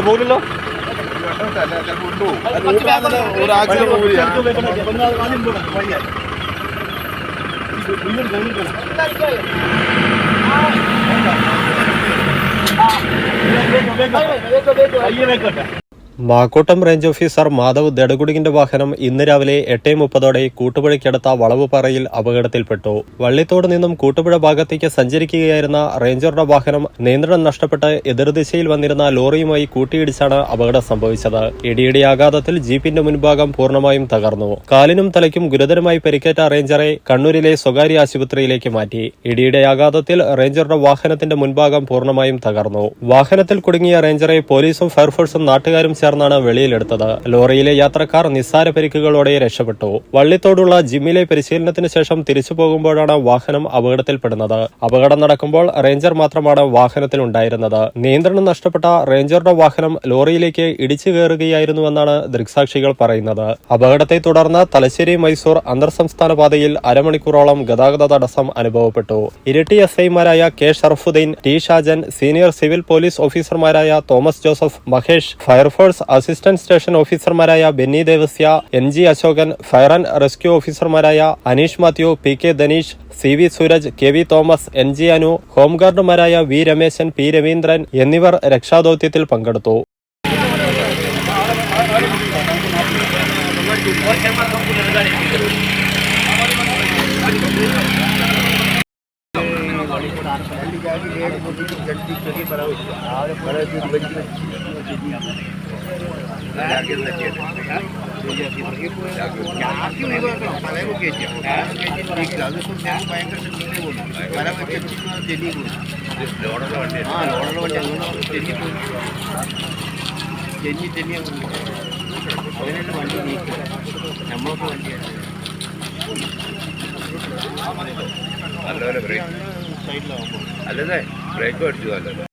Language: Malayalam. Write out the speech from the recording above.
പോകില്ലല്ലോ. മാക്കൂട്ടം റേഞ്ച് ഓഫീസർ മാധവ് ദടകുടികിന്റെ വാഹനം ഇന്ന് രാവിലെ 8:30 കൂട്ടുപുഴയ്ക്കടുത്ത വളവുപാറയിൽ അപകടത്തിൽപ്പെട്ടു. വള്ളിത്തോട് നിന്നും കൂട്ടുപുഴ ഭാഗത്തേക്ക് സഞ്ചരിക്കുകയായിരുന്ന റേഞ്ചറുടെ വാഹനം നിയന്ത്രണം നഷ്ടപ്പെട്ട് എതിർദിശയിൽ വന്നിരുന്ന ലോറിയുമായി കൂട്ടിയിടിച്ചാണ് അപകടം സംഭവിച്ചത്. ഇടിയുടെ ആഘാതത്തിൽ ജീപ്പിന്റെ മുൻഭാഗം പൂർണ്ണമായും തകർന്നു. കാലിനും തലയ്ക്കും ഗുരുതരമായി പരിക്കേറ്റ റേഞ്ചറെ കണ്ണൂരിലെ സ്വകാര്യ ആശുപത്രിയിലേക്ക് മാറ്റി. ഇടിയുടെ ആഘാതത്തിൽ റേഞ്ചറുടെ വാഹനത്തിന്റെ മുൻഭാഗം പൂർണ്ണമായും തകർന്നു. വാഹനത്തിൽ കുടുങ്ങിയ റേഞ്ചറെ പോലീസും ഫയർഫോഴ്സും നാട്ടുകാരും ചേർന്നാണ് വെളിയിലെടുത്തത്. ലോറിയിലെ യാത്രക്കാർ നിസ്സാര പരിക്കുകളോടെ രക്ഷപ്പെട്ടു. വള്ളിത്തോടുള്ള ജിമ്മിലെ പരിശീലനത്തിന് ശേഷം തിരിച്ചു പോകുമ്പോഴാണ് വാഹനം അപകടത്തിൽപ്പെടുന്നത്. അപകടം നടക്കുമ്പോൾ റേഞ്ചർ മാത്രമാണ് വാഹനത്തിലുണ്ടായിരുന്നത്. നിയന്ത്രണം നഷ്ടപ്പെട്ട റേഞ്ചറുടെ വാഹനം ലോറിയിലേക്ക് ഇടിച്ചു കയറുകയായിരുന്നുവെന്നാണ് ദൃക്സാക്ഷികൾ പറയുന്നത്. അപകടത്തെ തുടർന്ന് തലശ്ശേരി മൈസൂർ അന്തർ സംസ്ഥാന പാതയിൽ അരമണിക്കൂറോളം ഗതാഗത തടസ്സം അനുഭവപ്പെട്ടു. ഇരിട്ടി എസ്ഐമാരായ K Sharafuddin, T Shajan, senior civil police ഓഫീസർമാരായ Thomas Joseph, Mahesh, fire force assistant station ഓഫീസർമാരായ Benny Devassia, NG Ashokan, fire and rescue ഓഫീസർമാരായ Aneesh Mathew, PK Dhaneesh, CV Sooraj, KV Thomas, NG Anu, ഹോംഗാർഡുമാരായ V രമേശൻ, P രവീന്ദ്രൻ എന്നിവർ രക്ഷാദൌത്യത്തിൽ പങ്കെടുത്തു. നല്ലപോലെ ബ്രേക്ക് അല്ലേ ബ്രേക്ക് അടിച്ചു.